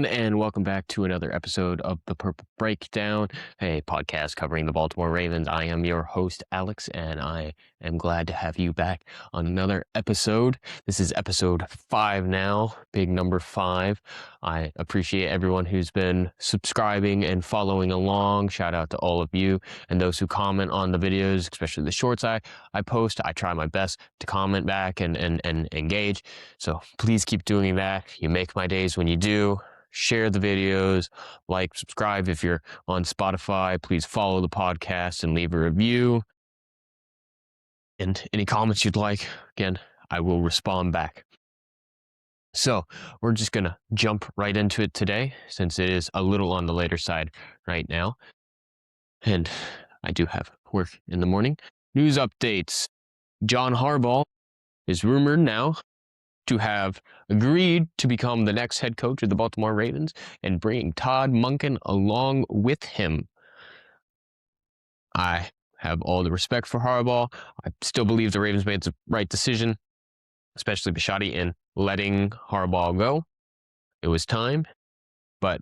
everyone, and welcome back to another episode of the Purple Breakdown, a podcast covering the Baltimore Ravens. I am your host, Alex, and I am glad to have you back on another episode. This is episode 5 now, big number 5. I appreciate everyone who's been subscribing and following along. Shout out to all of you and those who comment on the videos, especially the shorts I post. I try my best to comment back and engage. So please keep doing that. You make my days when you do. Share the videos, like, subscribe if you're on Spotify. Please follow the podcast and leave a review. And any comments you'd like, again, I will respond back. So we're just going to jump right into it today, since it is a little on the later side right now. And I do have work in the morning. News updates. John Harbaugh is rumored now to have agreed to become the next head coach of the Baltimore Ravens and bringing Todd Monken along with him. I have all the respect for Harbaugh. I still believe the Ravens made the right decision, especially Bisciotti, in letting Harbaugh go. It was time, but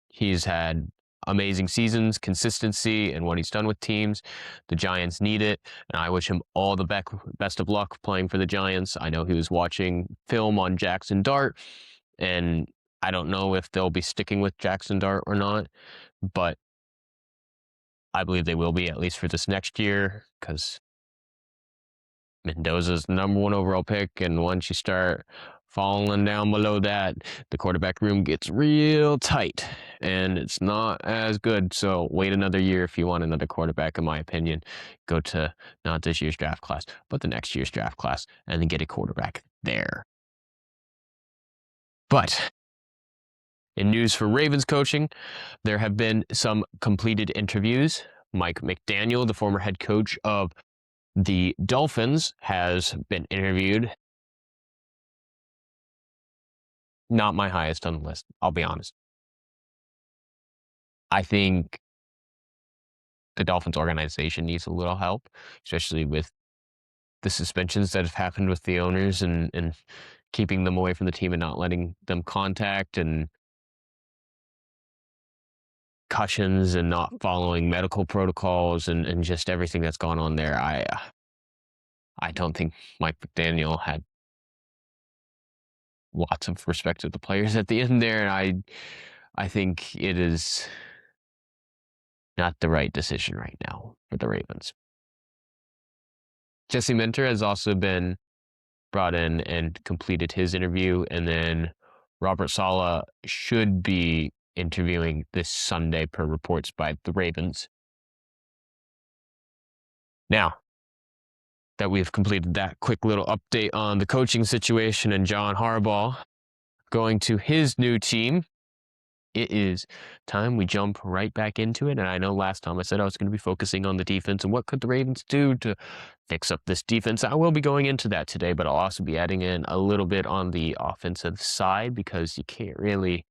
he's had amazing seasons, consistency, and what he's done with teams. The Giants need it, and I wish him all the best of luck playing for the Giants. I know he was watching film on Jackson Dart, and I don't know if they'll be sticking with Jackson Dart or not, but I believe they will be, at least for this next year, because Mendoza's the number 1 overall pick, and once you start falling down below that, the quarterback room gets real tight, and it's not as good. So wait another year if you want another quarterback, in my opinion. Go to not this year's draft class, but the next year's draft class, and then get a quarterback there. But in news for Ravens coaching, there have been some completed interviews. Mike McDaniel, the former head coach of the Dolphins, has been interviewed. Not my highest on the list, I'll be honest. I think the Dolphins organization needs a little help, especially with the suspensions that have happened with the owners and keeping them away from the team and not letting them contact, and concussions and not following medical protocols, and just everything that's gone on there. I don't think Mike McDaniel had lots of respect to the players at the end there, and I think it is not the right decision right now for the Ravens. Jesse Minter has also been brought in and completed his interview, and then Robert Saleh should be interviewing this Sunday per reports by the Ravens. Now that we've completed that quick little update on the coaching situation and John Harbaugh going to his new team, it is time we jump right back into it. And I know last time I said I was going to be focusing on the defense and what could the Ravens do to fix up this defense. I will be going into that today, but I'll also be adding in a little bit on the offensive side, because you can't really,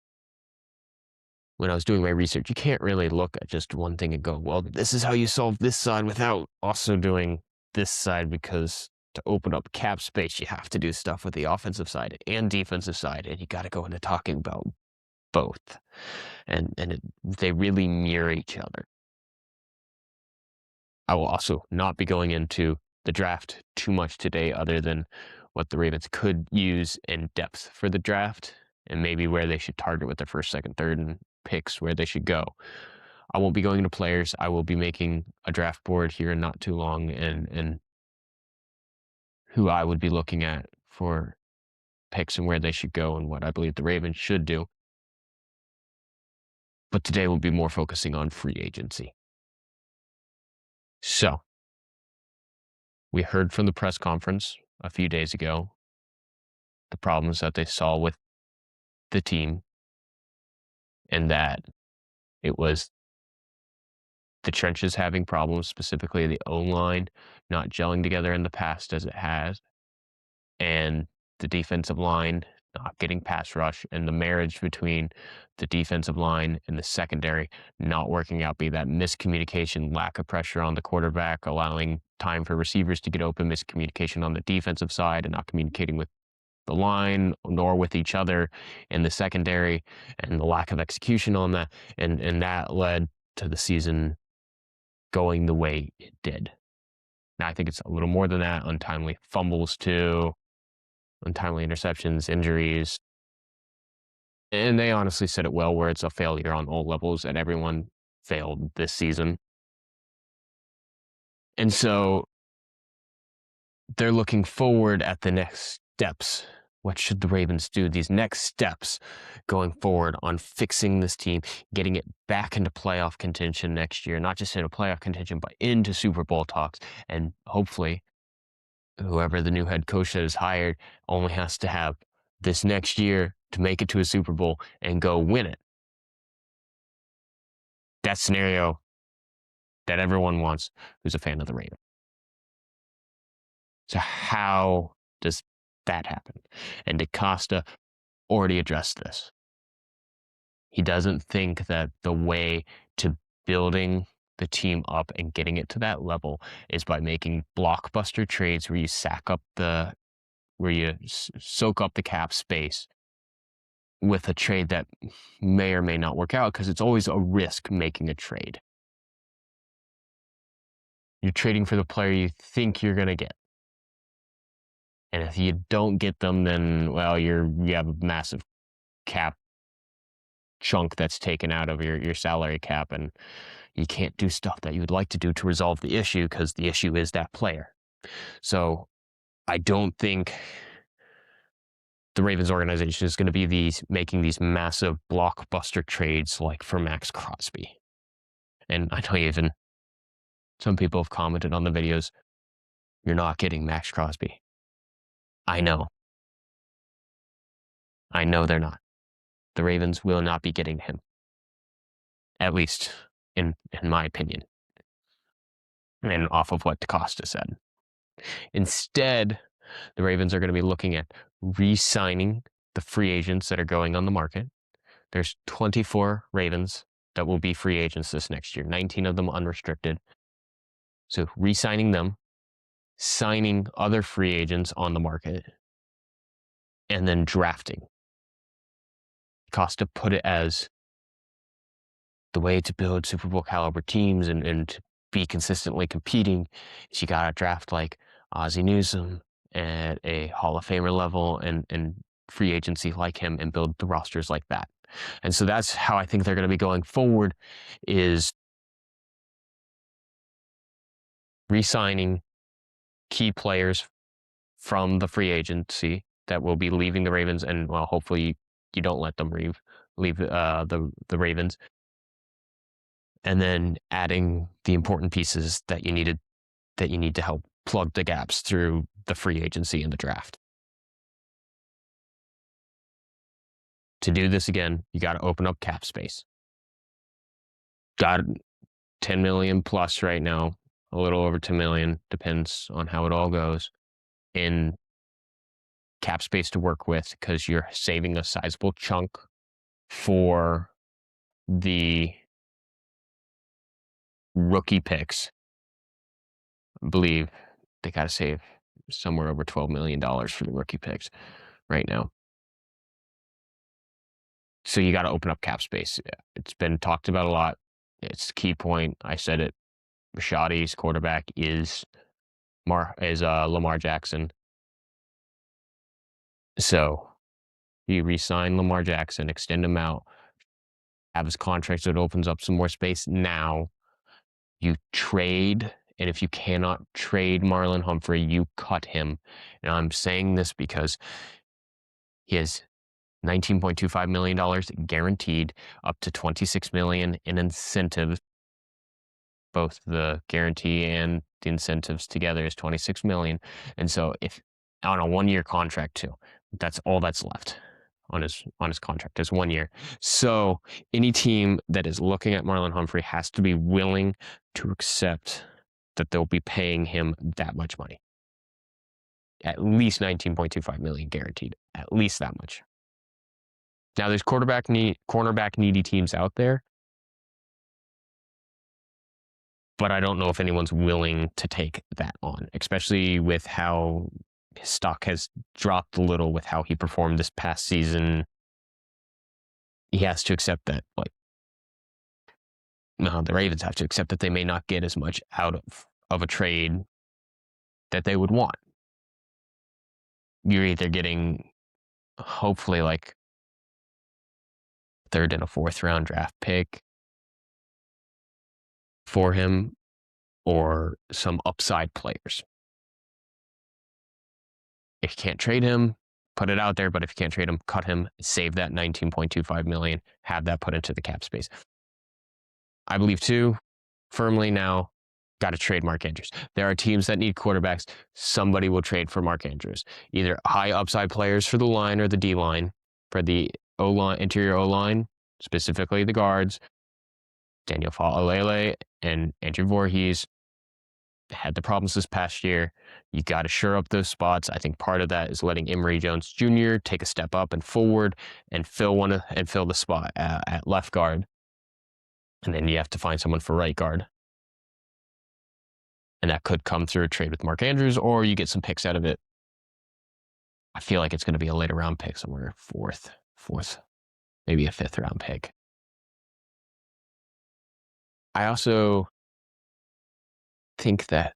when I was doing my research, you can't really look at just one thing and go, well, this is how you solve this side, without also doing this side, because to open up cap space, you have to do stuff with the offensive side and defensive side, and you got to go into talking about both, and they really mirror each other. I will also not be going into the draft too much today, other than what the Ravens could use in depth for the draft, and maybe where they should target with their first, second, third, and picks, where they should go. I won't be going into players. I will be making a draft board here in not too long, and who I would be looking at for picks and where they should go and what I believe the Ravens should do. But today we'll be more focusing on free agency. So, we heard from the press conference a few days ago the problems that they saw with the team, and that it was the trenches having problems, specifically the O-line not gelling together in the past as it has, and the defensive line not getting pass rush, and the marriage between the defensive line and the secondary not working out, be that miscommunication, lack of pressure on the quarterback, allowing time for receivers to get open, miscommunication on the defensive side, and not communicating with the line nor with each other in the secondary, and the lack of execution on that. And that led to the season going the way it did. Now, I think it's a little more than that. Untimely fumbles, too, untimely interceptions, injuries. And they honestly said it well, where it's a failure on all levels, and everyone failed this season. And so they're looking forward at the next steps. What should the Ravens do? These next steps going forward on fixing this team, getting it back into playoff contention next year, not just into playoff contention, but into Super Bowl talks. And hopefully, whoever the new head coach that is hired only has to have this next year to make it to a Super Bowl and go win it. That scenario that everyone wants who's a fan of the Ravens. So how does that happen? And DaCosta already addressed this. He doesn't think that the way to building the team up and getting it to that level is by making blockbuster trades where you soak up the cap space with a trade that may or may not work out, because it's always a risk making a trade. You're trading for the player you think you're going to get. And if you don't get them, then, well, you have a massive cap chunk that's taken out of your salary cap, and you can't do stuff that you would like to do to resolve the issue, because the issue is that player. So I don't think the Ravens organization is going to be making these massive blockbuster trades like for Max Crosby. And I know even some people have commented on the videos, you're not getting Max Crosby. I know they're not. The Ravens will not be getting him. At least in my opinion. And off of what DaCosta said. Instead, the Ravens are going to be looking at re-signing the free agents that are going on the market. There's 24 Ravens that will be free agents this next year, 19 of them unrestricted. So re-signing them, signing other free agents on the market, and then drafting. Costa put it as the way to build Super Bowl caliber teams and to be consistently competing is you got to draft like Ozzie Newsome at a Hall of Famer level and free agency like him, and build the rosters like that. And so that's how I think they're going to be going forward, is re-signing key players from the free agency that will be leaving the Ravens, and well, hopefully you don't let them leave the Ravens, and then adding the important pieces that you need to help plug the gaps through the free agency and the draft. To do this again, you got to open up cap space. Got 10 million plus right now, a little over 10 million, depends on how it all goes, in cap space to work with, because you're saving a sizable chunk for the rookie picks. I believe they got to save somewhere over $12 million for the rookie picks right now. So you got to open up cap space. It's been talked about a lot. It's a key point. I said it. Rashadi's quarterback is Lamar Jackson. So you re-sign Lamar Jackson, extend him out, have his contract so it opens up some more space. Now you trade, and if you cannot trade Marlon Humphrey, you cut him. And I'm saying this because he has $19.25 million guaranteed, up to $26 million in incentives. Both the guarantee and the incentives together is $26 million. And so if on a 1-year contract too, that's all that's left on his contract is 1 year. So any team that is looking at Marlon Humphrey has to be willing to accept that they'll be paying him that much money. At least $19.25 million guaranteed. At least that much. Now there's cornerback needy teams out there, but I don't know if anyone's willing to take that on, especially with how his stock has dropped a little with how he performed this past season. He has to accept that, like, no, the Ravens have to accept that they may not get as much out of a trade that they would want. You're either getting, hopefully, like third and a fourth round draft pick for him, or some upside players. If you can't trade him, put it out there. But if you can't trade him, cut him, save that $19.25 million, have that put into the cap space. I believe too, firmly now, got to trade Mark Andrews. There are teams that need quarterbacks. Somebody will trade for Mark Andrews. Either high upside players for the line or the D line, for the O line, interior O line, specifically the guards. Daniel Fa'alele and Andrew Voorhees had the problems this past year. You got to shore up those spots. I think part of that is letting Emory Jones Jr. take a step up and forward and fill the spot at left guard. And then you have to find someone for right guard. And that could come through a trade with Mark Andrews, or you get some picks out of it. I feel like it's going to be a later round pick somewhere, fourth, maybe a fifth round pick. I also think that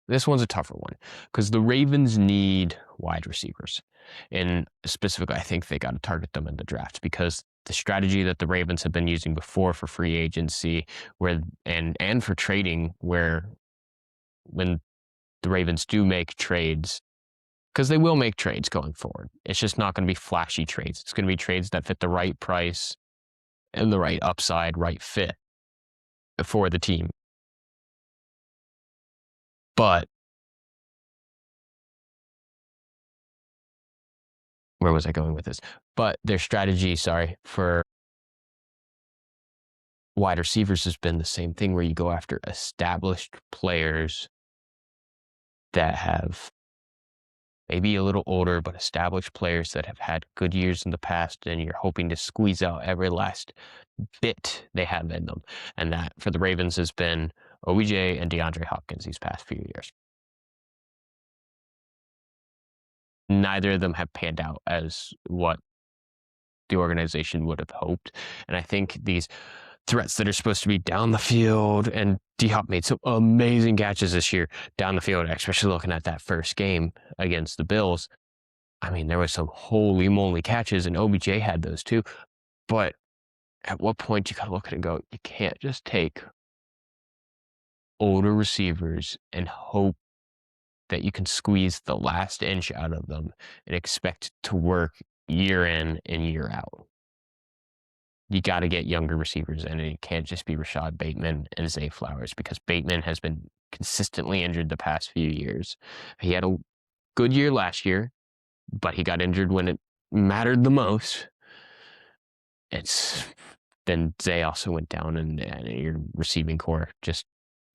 this one's a tougher one because the Ravens need wide receivers. And specifically, I think they got to target them in the draft because the strategy that the Ravens have been using before for free agency and for trading, where when the Ravens do make trades, because they will make trades going forward, it's just not going to be flashy trades. It's going to be trades that fit the right price and the right upside, right fit for the team. But where was I going with this? But their strategy, for wide receivers has been the same thing, where you go after established players that have maybe a little older, but established players that have had good years in the past, and you're hoping to squeeze out every last bit they have in them. And that for the Ravens has been OBJ and DeAndre Hopkins these past few years. Neither of them have panned out as what the organization would have hoped. And I think these threats that are supposed to be down the field, and D-Hop made some amazing catches this year down the field, especially looking at that first game against the Bills. I mean, there was some holy moly catches, and OBJ had those too. But at what point you gotta look at it and go, you can't just take older receivers and hope that you can squeeze the last inch out of them and expect it to work year in and year out. You got to get younger receivers, and it can't just be Rashad Bateman and Zay Flowers, because Bateman has been consistently injured the past few years. He had a good year last year, but he got injured when it mattered the most. Then Zay also went down, and your receiving core just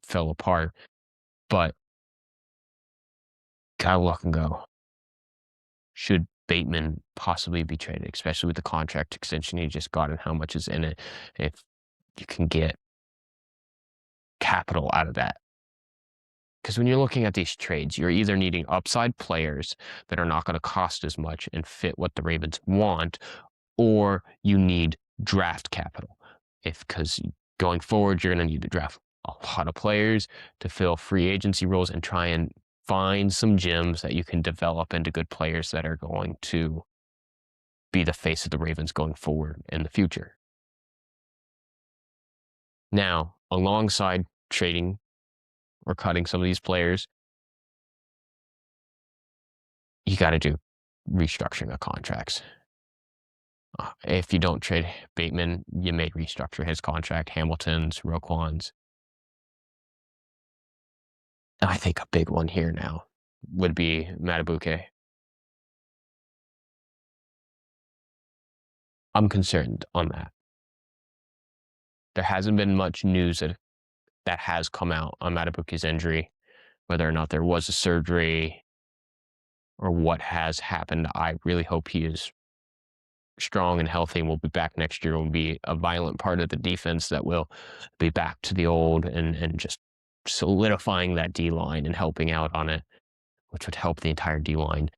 fell apart. But gotta look and go, should Bateman possibly be traded, especially with the contract extension he just got and how much is in it? If you can get capital out of that. Because when you're looking at these trades, you're either needing upside players that are not going to cost as much and fit what the Ravens want, or you need draft capital. Because going forward, you're going to need to draft a lot of players to fill free agency roles and try and find some gems that you can develop into good players that are going to be the face of the Ravens going forward in the future. Now, alongside trading or cutting some of these players, you got to do restructuring of contracts. If you don't trade Bateman, you may restructure his contract, Hamilton's, Roquan's. I think a big one here now would be Matabuke. I'm concerned on that. There hasn't been much news that has come out on Matabuke's injury, whether or not there was a surgery or what has happened. I really hope he is strong and healthy and will be back next year and will be a violent part of the defense that will be back to the old and just solidifying that D line and helping out on it. which would help the entire D line.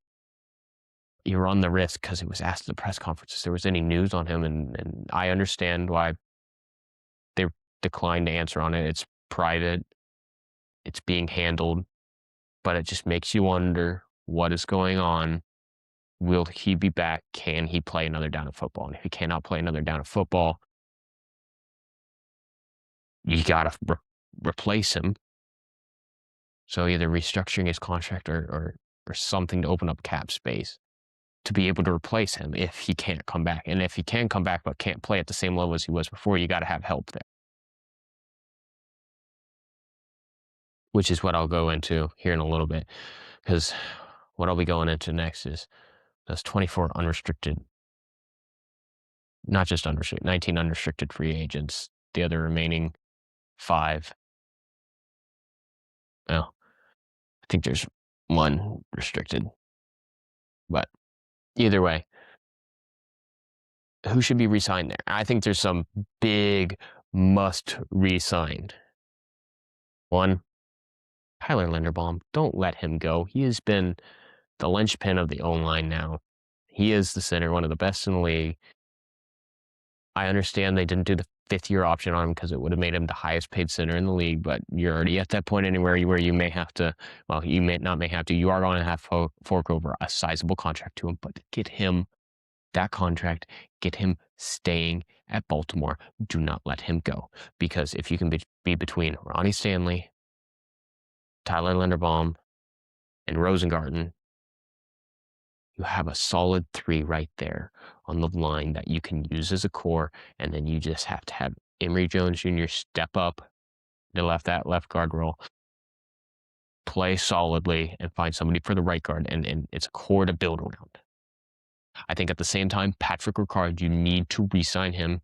You run the risk because it was asked at the press conference if there was any news on him, and I understand why they declined to answer on it. It's private, it's being handled, but it just makes you wonder what is going on. Will he be back? Can he play another down of football? And if he cannot play another down of football, you got to replace him. So either restructuring his contract or something to open up cap space to be able to replace him if he can't come back. And if he can come back but can't play at the same level as he was before, you got to have help there, which is what I'll go into here in a little bit. Because what I'll be going into next is those 24 unrestricted, not just unrestricted, 19 unrestricted free agents. The other remaining 5. Well, I think there's 1 restricted. But either way, who should be re-signed there? I think there's some big must re-sign. 1, Tyler Linderbaum. Don't let him go. He has been the linchpin of the O-line now. He is the center, one of the best in the league. I understand they didn't do the 5th-year option on him because it would have made him the highest paid center in the league, but you're already at that point anywhere where you may have to, well, you may have to, you are going to have to fork over a sizable contract to him, but get him that contract, get him staying at Baltimore. Do not let him go, because if you can be between Ronnie Stanley, Tyler Linderbaum, and Rosengarten, you have a solid 3 right there on the line that you can use as a core, and then you just have to have Emory Jones Jr. step up to that left guard role, play solidly, and find somebody for the right guard, and it's a core to build around. I think at the same time, Patrick Ricard, you need to re-sign him.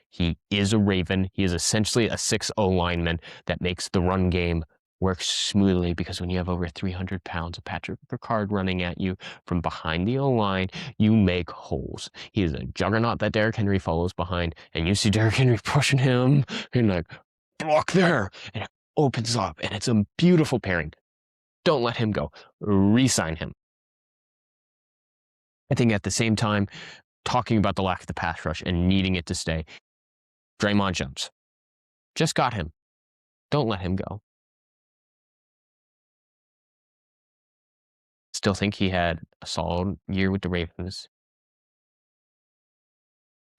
He is a Raven. He is essentially a 6-0 lineman that makes the run game work smoothly, because when you have over 300 pounds of Patrick Ricard running at you from behind the O-line, you make holes. He is a juggernaut that Derrick Henry follows behind, and you see Derrick Henry pushing him, and like, block there, and it opens up, and it's a beautiful pairing. Don't let him go. Re-sign him. I think at the same time, talking about the lack of the pass rush and needing it to stay, Draymond Jones. Just got him. Don't let him go. Still think he had a solid year with the Ravens.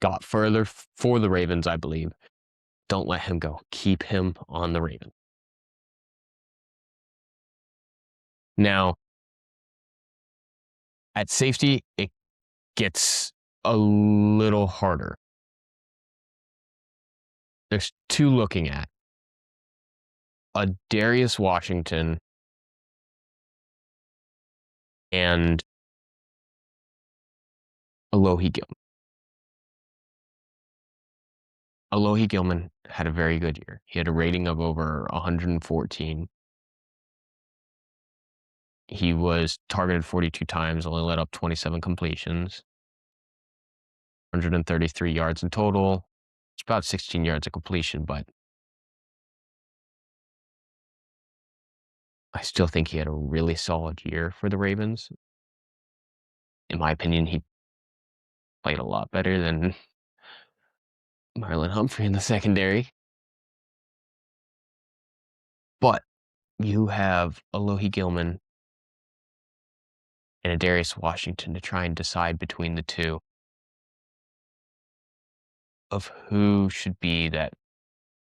Got further for the Ravens, I believe. Don't let him go. Keep him on the Ravens. Now, at safety, it gets a little harder. There's 2 looking at. A Darius Washington and Alohi Gilman. Alohi Gilman had a very good year. He had a rating of over 114. He was targeted 42 times, only let up 27 completions, 133 yards in total. It's about 16 yards of completion, but I still think he had a really solid year for the Ravens. In my opinion, he played a lot better than Marlon Humphrey in the secondary. But you have Alohi Gilman and a Darius Washington to try and decide between the 2 of who should be that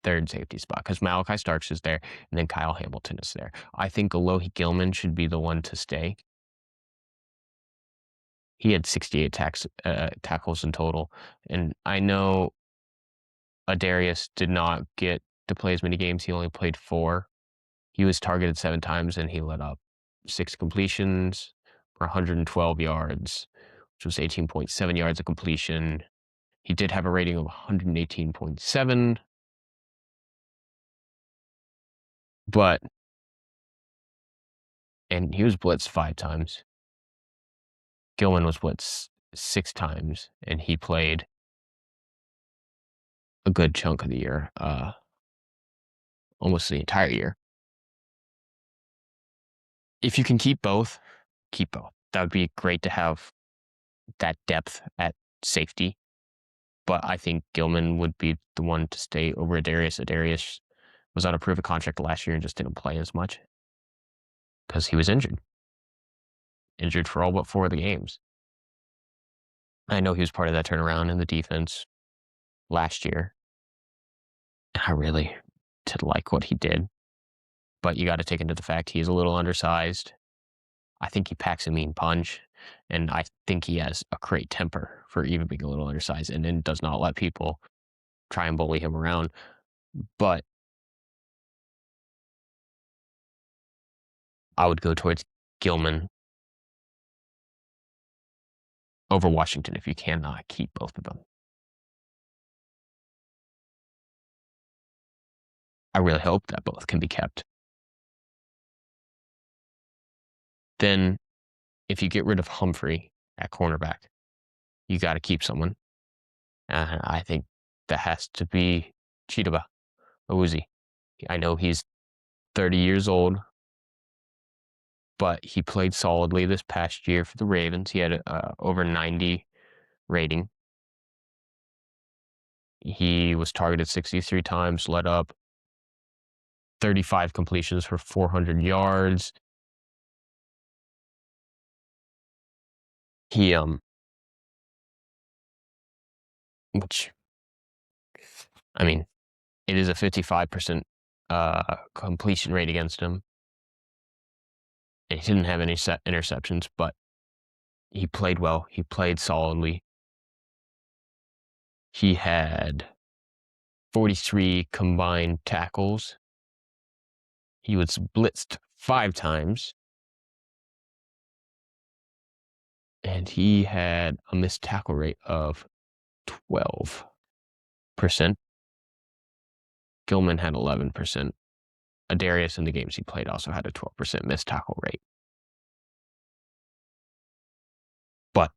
3rd safety spot, because Malachi Starks is there, and then Kyle Hamilton is there. I think Alohi Gilman should be the one to stay. He had 68 tackles in total, and I know Adarius did not get to play as many games. He only played 4. He was targeted 7 times, and he let up 6 completions for 112 yards, which was 18.7 yards of completion. He did have a rating of 118.7, and he was blitzed 5 times. Gilman was blitzed 6 times, and he played a good chunk of the year, almost the entire year. if you can keep both, keep both. That would be great to have that depth at safety. But I think Gilman would be the one to stay over Adarius. Adarius was on a proof of contract last year and just didn't play as much because he was injured for all but 4 of the games. I know he was part of that turnaround in the defense last year. I really did like what he did. But you got to take into the fact he's a little undersized. I think he packs a mean punch, and I think he has a great temper for even being a little undersized, and then does not let people try and bully him around. But I would go towards Gilman over Washington if you cannot keep both of them. I really hope that both can be kept. Then, if you get rid of Humphrey at cornerback, you got to keep someone. I think that has to be Chidobe Awuzie. I know he's 30 years old, but he played solidly this past year for the Ravens. He had over 90 rating. He was targeted 63 times, led up 35 completions for 400 yards. He, which, I mean, it is a 55% completion rate against him. And he didn't have any interceptions, but he played well. He played solidly. He had 43 combined tackles. He was blitzed 5 times. And he had a missed tackle rate of 12%. Gilman had 11%. Adarius in the games he played also had a 12% missed tackle rate. But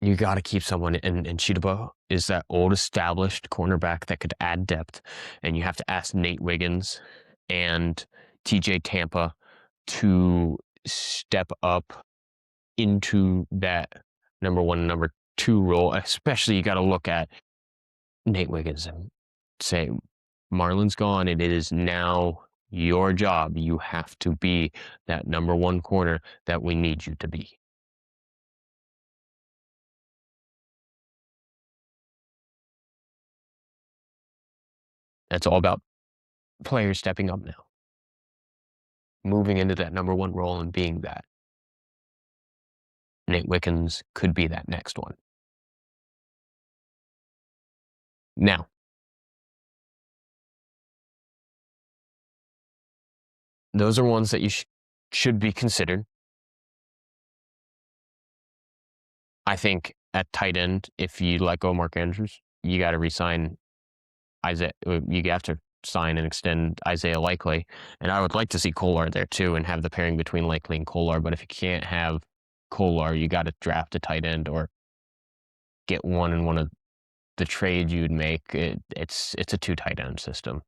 you got to keep someone, and Chidobe is that old established cornerback that could add depth, and you have to ask Nate Wiggins and TJ Tampa to step up into that number 1, number 2 role. Especially you got to look at Nate Wiggins and say, Marlon's gone, and it is now your job. You have to be that number 1 corner that we need you to be. That's all about players stepping up now, moving into that number 1 role and being that. Nate Wiggins could be that next one. Now, those are ones that you should be considered. I think at tight end, if you let go of Mark Andrews, you got to re-sign Isaiah. You have to sign and extend Isaiah Likely. And I would like to see Kolar there too and have the pairing between Likely and Kolar. But if you can't have Kolar, you got to draft a tight end or get one in one of the trades you'd make. It's a 2 tight end system.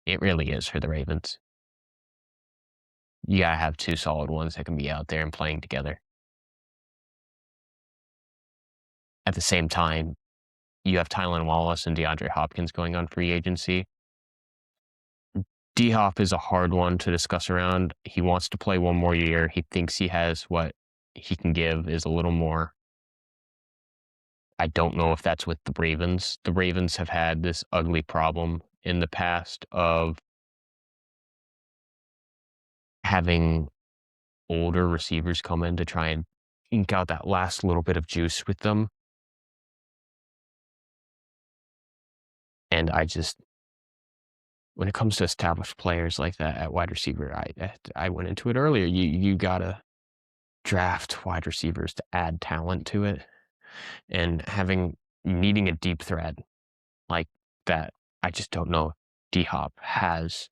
It really is for the Ravens. You got to have 2 solid ones that can be out there and playing together. At the same time, you have Tylan Wallace and DeAndre Hopkins going on free agency. D-Hop is a hard one to discuss around. He wants to play 1 more year. He thinks he has what he can give is a little more. I don't know if that's with the Ravens. The Ravens have had this ugly problem in the past of having older receivers come in to try and ink out that last little bit of juice with them. And when it comes to established players like that at wide receiver, I went into it earlier. You gotta draft wide receivers to add talent to it, and needing a deep threat like that. I just don't know if D-Hop has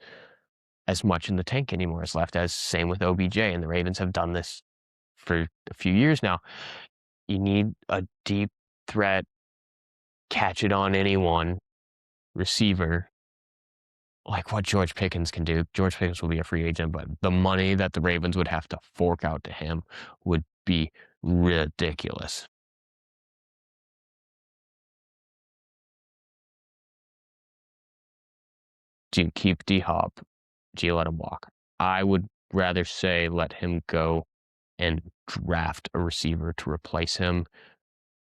as much in the tank anymore as left. As same with OBJ, and the Ravens have done this for a few years now. You need a deep threat, catch it on anyone receiver like what George Pickens can do. George Pickens will be a free agent, but the money that the Ravens would have to fork out to him would be ridiculous. Do you keep D Hop? Do you let him walk? I would rather say let him go and draft a receiver to replace him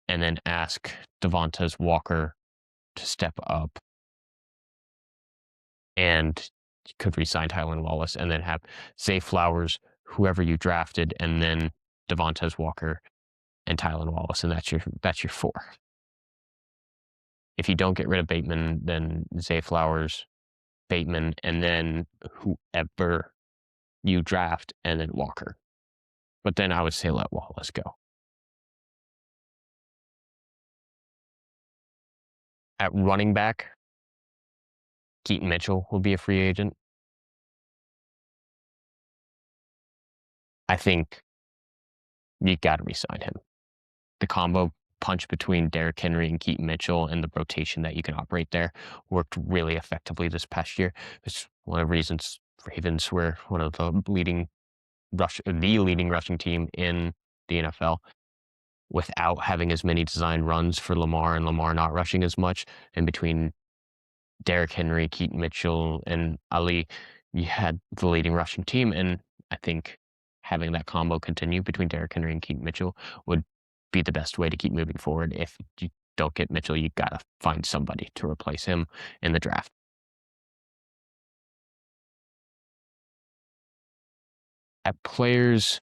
and then ask Devontae Walker to step up and could resign Tylan Wallace and then have Zay Flowers, whoever you drafted, and then Devontae Walker and Tylan Wallace, and that's your four. If you don't get rid of Bateman, then Zay Flowers, Bateman, and then whoever you draft, and then Walker. But then I would say let Wallace go. At running back, Keaton Mitchell will be a free agent. I think you got to re-sign him. The combo punch between Derrick Henry and Keaton Mitchell and the rotation that you can operate there worked really effectively this past year. It's one of the reasons Ravens were one of the leading rushing team in the NFL without having as many design runs for Lamar and Lamar not rushing as much. And between Derrick Henry, Keaton Mitchell, and Ali, you had the leading rushing team. And I think having that combo continue between Derrick Henry and Keaton Mitchell would be the best way to keep moving forward. If you don't get Mitchell, you got to find somebody to replace him in the draft. At players,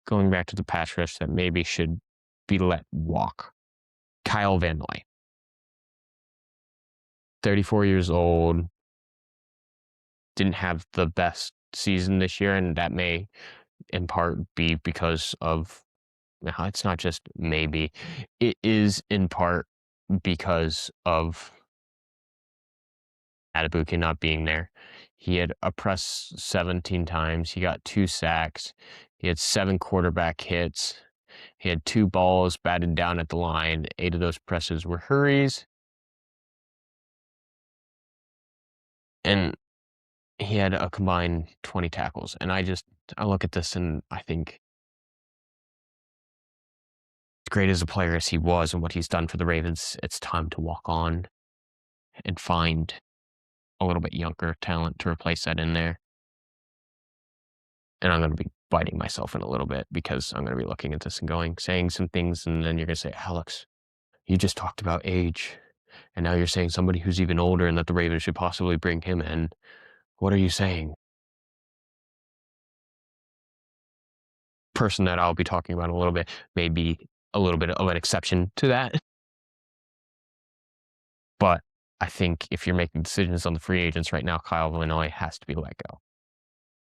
going back to the pass rush, that maybe should be let walk. Kyle Van Noy, 34 years old, didn't have the best season this year, and that may in part be because of, it's not just maybe, it is in part because of Adebuke not being there. He had a press 17 times. He got 2 sacks. He had 7 quarterback hits. He had 2 balls batted down at the line. 8 of those presses were hurries. And he had a combined 20 tackles. And I look at this and I think, as great as a player as he was and what he's done for the Ravens, it's time to walk on and find a little bit younger talent to replace that in there. And I'm going to be biting myself in a little bit because I'm going to be looking at this and saying some things, and then you're going to say, Alex, you just talked about age, and now you're saying somebody who's even older and that the Ravens should possibly bring him in. What are you saying? Person that I'll be talking about in a little bit may be a little bit of an exception to that. But I think if you're making decisions on the free agents right now, Kyle Van Noy has to be let go.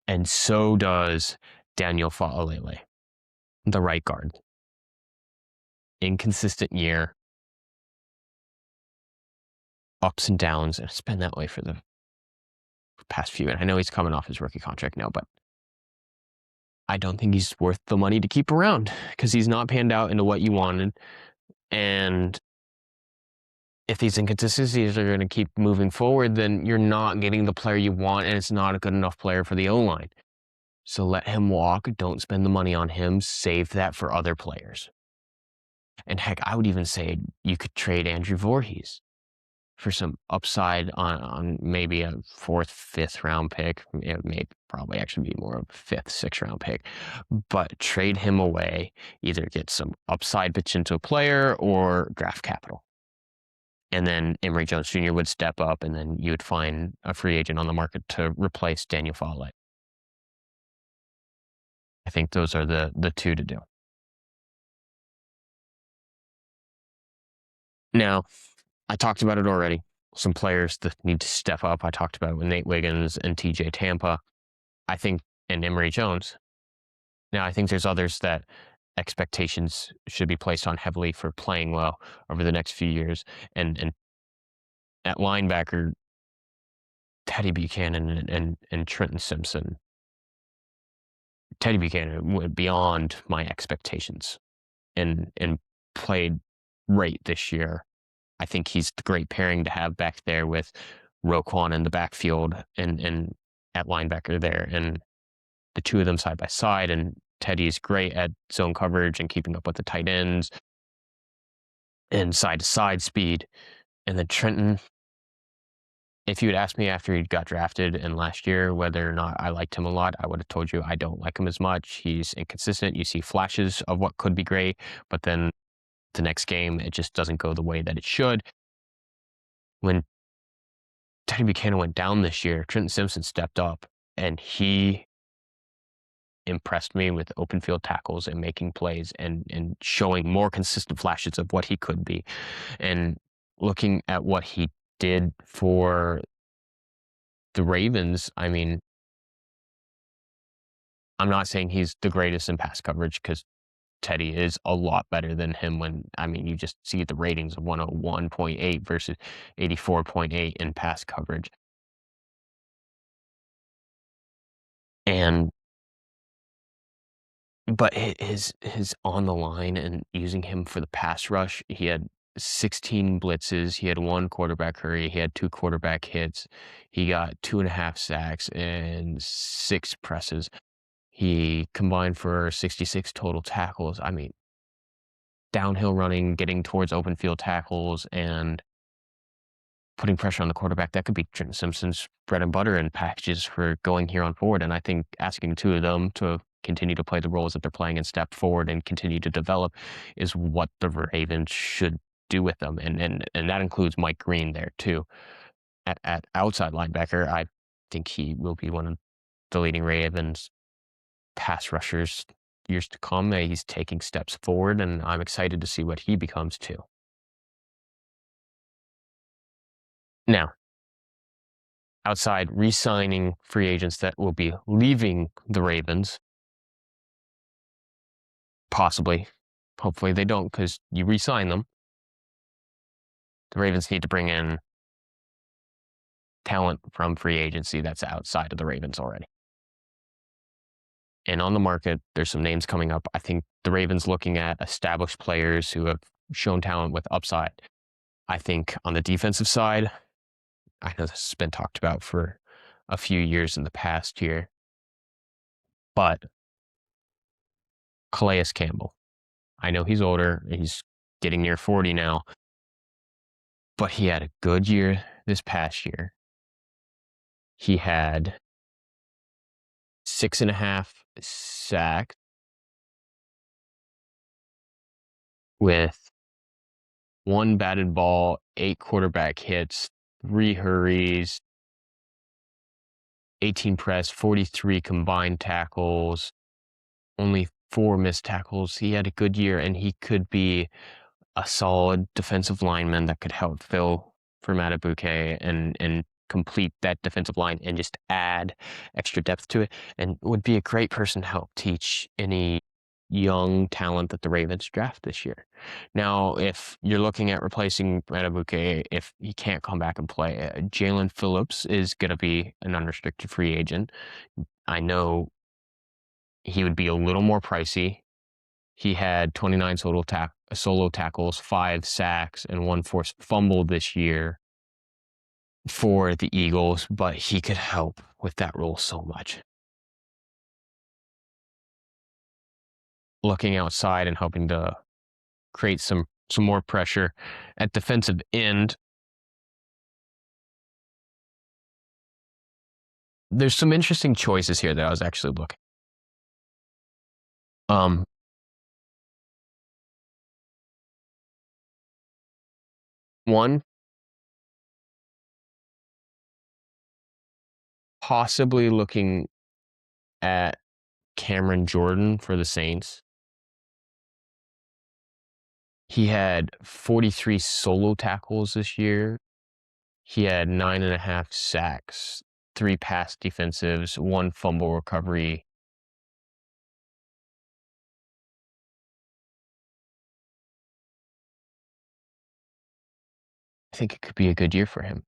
And so does Daniel Fa'alele, the right guard. Inconsistent year. Ups and downs, and it's been that way for the past few. And I know he's coming off his rookie contract now, but I don't think he's worth the money to keep around because he's not panned out into what you wanted. And if these inconsistencies are going to keep moving forward, then you're not getting the player you want, and it's not a good enough player for the O-line. So let him walk. Don't spend the money on him. Save that for other players. And heck, I would even say you could trade Andrew Voorhees for some upside on maybe a 4th, 5th round pick. It may probably actually be more of a 5th, 6th round pick. But trade him away. Either get some upside potential player or draft capital. And then Emory Jones Jr. would step up, and then you would find a free agent on the market to replace Daniel Fa'alele. I think those are the two to do. Now, I talked about it already. Some players that need to step up. I talked about it with Nate Wiggins and TJ Tampa. I think, and Emory Jones. Now, I think there's others that expectations should be placed on heavily for playing well over the next few years. And at linebacker, Teddy Buchanan and Trenton Simpson. Teddy Buchanan went beyond my expectations and played great this year. I think he's the great pairing to have back there with Roquan in the backfield and at linebacker there, and the two of them side by side. And Teddy's great at zone coverage and keeping up with the tight ends and side to side speed. And then Trenton, if you had asked me after he got drafted and last year whether or not I liked him a lot, I would have told you I don't like him as much. He's inconsistent. You see flashes of what could be great, but then the next game, it just doesn't go the way that it should. When Teddy Buchanan went down this year, Trenton Simpson stepped up and he impressed me with open field tackles and making plays and showing more consistent flashes of what he could be. And looking at what he did for the Ravens, I mean, I'm not saying he's the greatest in pass coverage because Teddy is a lot better than him you just see the ratings of 101.8 versus 84.8 in pass coverage. But his on the line and using him for the pass rush, he had 16 blitzes, he had 1 quarterback hurry, he had 2 quarterback hits, he got 2.5 sacks and 6 presses. He combined for 66 total tackles. I mean, downhill running, getting towards open field tackles, and putting pressure on the quarterback. That could be Trenton Simpson's bread and butter in packages for going here on forward. And I think asking 2 of them to continue to play the roles that they're playing and step forward and continue to develop is what the Ravens should do with them. And that includes Mike Green there too. At outside linebacker, I think he will be one of the leading Ravens pass rushers years to come. He's taking steps forward, and I'm excited to see what he becomes too. Now, outside re-signing free agents that will be leaving the Ravens, possibly. Hopefully they don't, because you re-sign them. The Ravens need to bring in talent from free agency that's outside of the Ravens already. And on the market, there's some names coming up. I think the Ravens looking at established players who have shown talent with upside. I think on the defensive side, I know this has been talked about for a few years in the past here, but Calais Campbell. I know he's older. He's getting near 40 now, but he had a good year this past year. He had 6.5 sacks with 1 batted ball, 8 quarterback hits, 3 hurries, 18 press, 43 combined tackles, only 4 missed tackles. He had a good year, and he could be a solid defensive lineman that could help fill for Madubuike and complete that defensive line and just add extra depth to it, and would be a great person to help teach any young talent that the Ravens draft this year. Now, if you're looking at replacing Madubuike, if he can't come back and play, Jalen Phillips is going to be an unrestricted free agent. I know he would be a little more pricey. He had 29 solo tackles, 5 sacks, and 1 forced fumble this year for the Eagles, but he could help with that role so much. Looking outside and hoping to create some more pressure at defensive end. There's some interesting choices here that I was actually looking. One, possibly looking at Cameron Jordan for the Saints. He had 43 solo tackles this year. He had 9.5 sacks, 3 pass defensives, 1 fumble recovery. I think it could be a good year for him.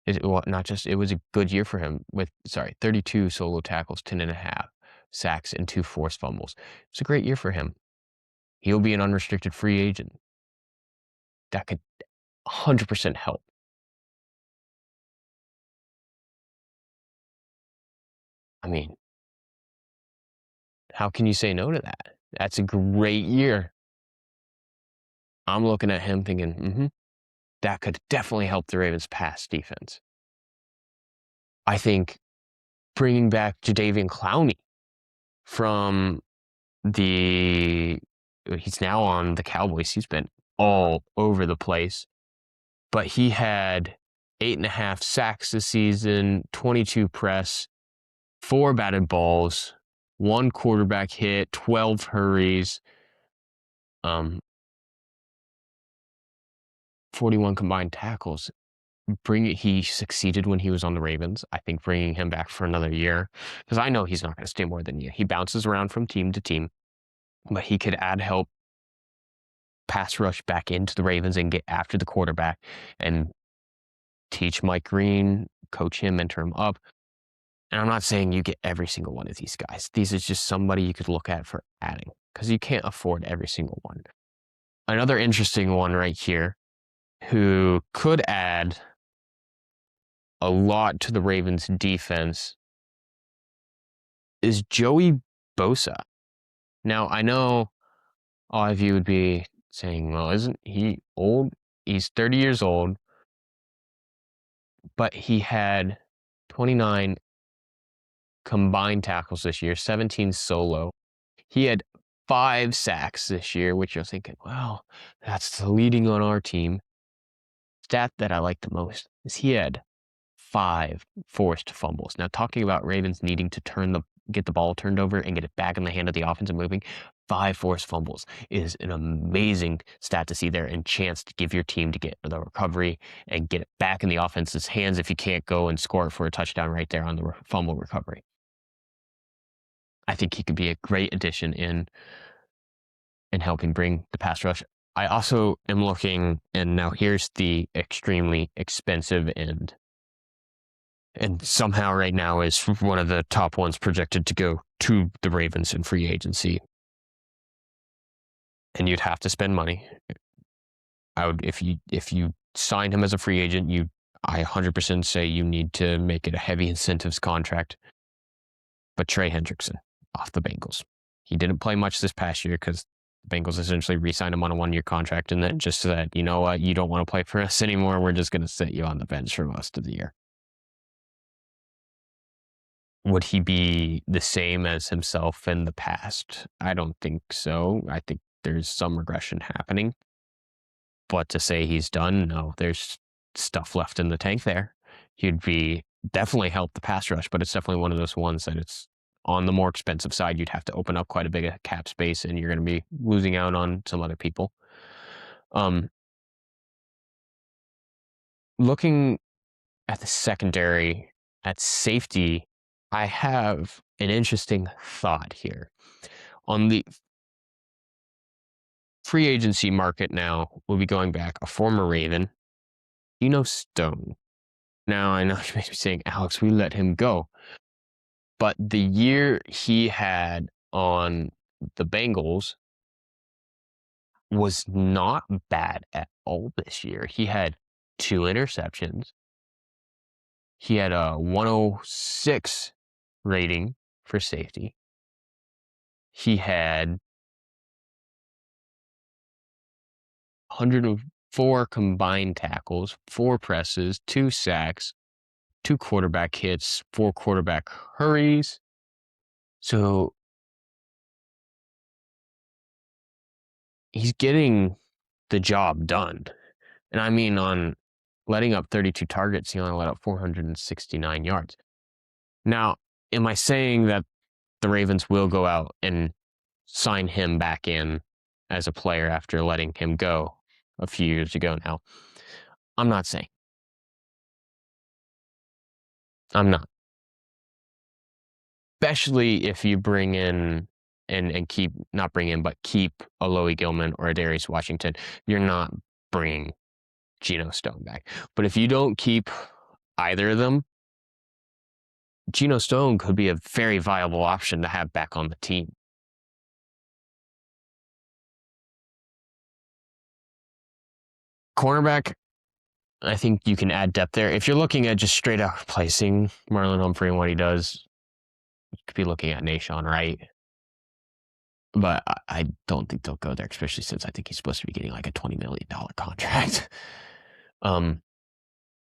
It was a good year for him with 32 solo tackles, 10.5 sacks, and 2 forced fumbles. It's a great year for him. He'll be an unrestricted free agent. That could 100% help. I mean, how can you say no to that? That's a great year. I'm looking at him thinking, that could definitely help the Ravens' pass defense. I think bringing back Jadeveon Clowney from he's now on the Cowboys. He's been all over the place, but he had 8.5 sacks this season, 22 press, 4 batted balls, 1 quarterback hit, 12 hurries, 41 combined tackles. He succeeded when he was on the Ravens. I think bringing him back for another year, because I know he's not going to stay more than a year. He bounces around from team to team, but he could add help pass rush back into the Ravens and get after the quarterback and teach Mike Green, coach him, mentor him up. And I'm not saying you get every single one of these guys. These is just somebody you could look at for adding, because you can't afford every single one. Another interesting one right here who could add a lot to the Ravens defense is Joey Bosa. Now, I know all of you would be saying, well, isn't he old? He's 30 years old, but he had 29 combined tackles this year, 17 solo. He had 5 sacks this year, which you're thinking, well, that's the leading on our team. Stat that I like the most is he had 5 forced fumbles. Now, talking about Ravens needing to get the ball turned over and get it back in the hand of the offense and moving, 5 forced fumbles is an amazing stat to see there, and chance to give your team to get the recovery and get it back in the offense's hands if you can't go and score it for a touchdown right there on the fumble recovery. I think he could be a great addition in helping bring the pass rush. I also am looking, and now here's the extremely expensive end, and somehow right now is one of the top ones projected to go to the Ravens in free agency. And you'd have to spend money. I would, if you sign him as a free agent, I 100% say you need to make it a heavy incentives contract. But Trey Hendrickson off the Bengals. He didn't play much this past year because the Bengals essentially re-signed him on a 1-year contract and then just said, you know what, you don't want to play for us anymore. We're just going to sit you on the bench for most of the year. Would he be the same as himself in the past? I don't think so. I think there's some regression happening. But to say he's done, no, there's stuff left in the tank there. He'd be definitely help the pass rush, but it's definitely one of those ones that it's on the more expensive side. You'd have to open up quite a bit of cap space, and you're going to be losing out on some other people. Looking at the secondary, at safety, I have an interesting thought here. On the free agency market now, we'll be going back a former Raven, Stone. Now, I know you may be saying, Alex, we let him go. But the year he had on the Bengals was not bad at all this year. He had 2 interceptions. He had a 106 rating for safety. He had 104 combined tackles, 4 presses, 2 sacks, 2 quarterback hits, 4 quarterback hurries. So he's getting the job done. And I mean, on letting up 32 targets, he only let up 469 yards. Now, am I saying that the Ravens will go out and sign him back in as a player after letting him go a few years ago now? I'm not saying. I'm not. Especially if you bring in and keep, not bring in, but keep a Loie Gilman or a Darius Washington. You're not bringing Geno Stone back. But if you don't keep either of them, Geno Stone could be a very viable option to have back on the team. Cornerback, I think you can add depth there. If you're looking at just straight out replacing Marlon Humphrey and what he does, you could be looking at Nashawn Wright. But I don't think they'll go there, especially since I think he's supposed to be getting like a $20 million contract.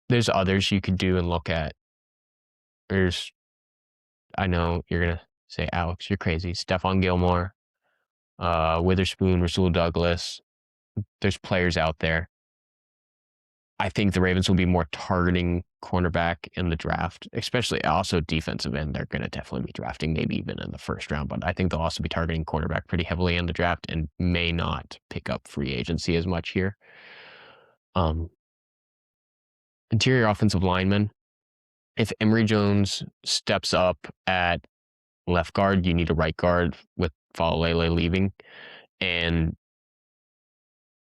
There's others you could do and look at. I know you're going to say, Alex, you're crazy. Stephon Gilmore, Witherspoon, Rasul Douglas. There's players out there. I think the Ravens will be more targeting cornerback in the draft, especially also defensive end. They're going to definitely be drafting, maybe even in the first round, but I think they'll also be targeting cornerback pretty heavily in the draft and may not pick up free agency as much here. Interior offensive lineman. If Emory Jones steps up at left guard, you need a right guard with Falalele leaving. And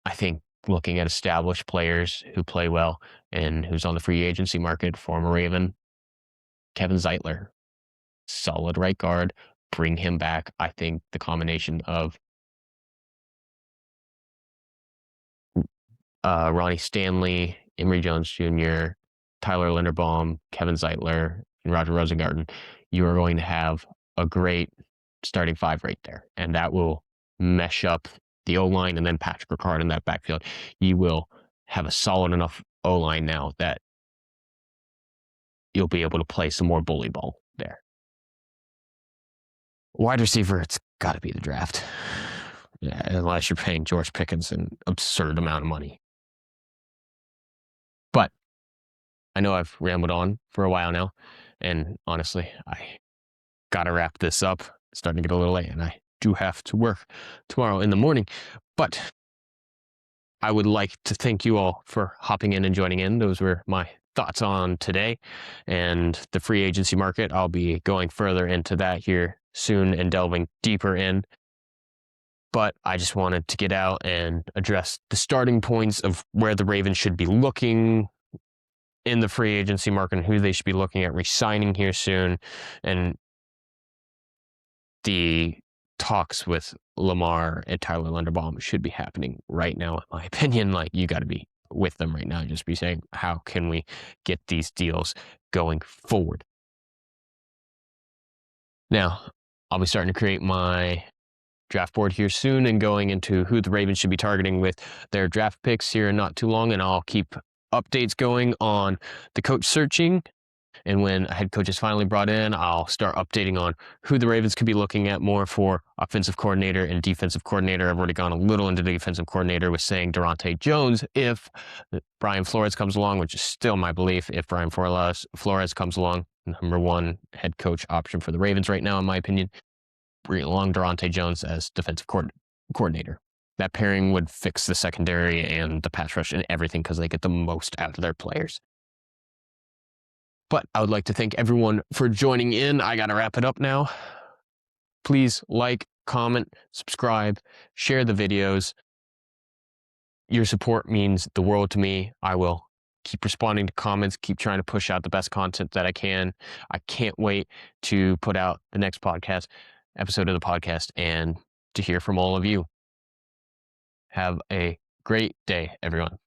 I think looking at established players who play well and who's on the free agency market, former Raven, Kevin Zeitler, solid right guard, bring him back. I think the combination of Ronnie Stanley, Emory Jones Jr., Tyler Linderbaum, Kevin Zeitler, and Roger Rosengarten, you are going to have a great starting five right there. And that will mesh up the O-line and then Patrick Ricard in that backfield. You will have a solid enough O-line now that you'll be able to play some more bully ball there. Wide receiver, it's got to be the draft. Yeah, unless you're paying George Pickens an absurd amount of money. But I know I've rambled on for a while now, and honestly, I got to wrap this up. It's starting to get a little late, and I do have to work tomorrow in the morning. But I would like to thank you all for hopping in and joining in. Those were my thoughts on today and the free agency market. I'll be going further into that here soon and delving deeper in. But I just wanted to get out and address the starting points of where the Ravens should be looking in the free agency market and who they should be looking at re-signing here soon. And the talks with Lamar and Tyler Linderbaum should be happening right now, in my opinion. Like, you got to be with them right now. Just be saying, how can we get these deals going forward? Now, I'll be starting to create my draft board here soon and going into who the Ravens should be targeting with their draft picks here in not too long. And I'll keep updates going on the coach searching. And when a head coach is finally brought in, I'll start updating on who the Ravens could be looking at more for offensive coordinator and defensive coordinator. I've already gone a little into the defensive coordinator with saying Durante Jones if Brian Flores comes along, which is still my belief. If Brian Flores comes along, number one head coach option for the Ravens right now, in my opinion, bring along Durante Jones as defensive coordinator. That pairing would fix the secondary and the pass rush and everything because they get the most out of their players. But I would like to thank everyone for joining in. I got to wrap it up now. Please like, comment, subscribe, share the videos. Your support means the world to me. I will keep responding to comments, keep trying to push out the best content that I can. I can't wait to put out the next episode of the podcast and to hear from all of you. Have a great day, everyone.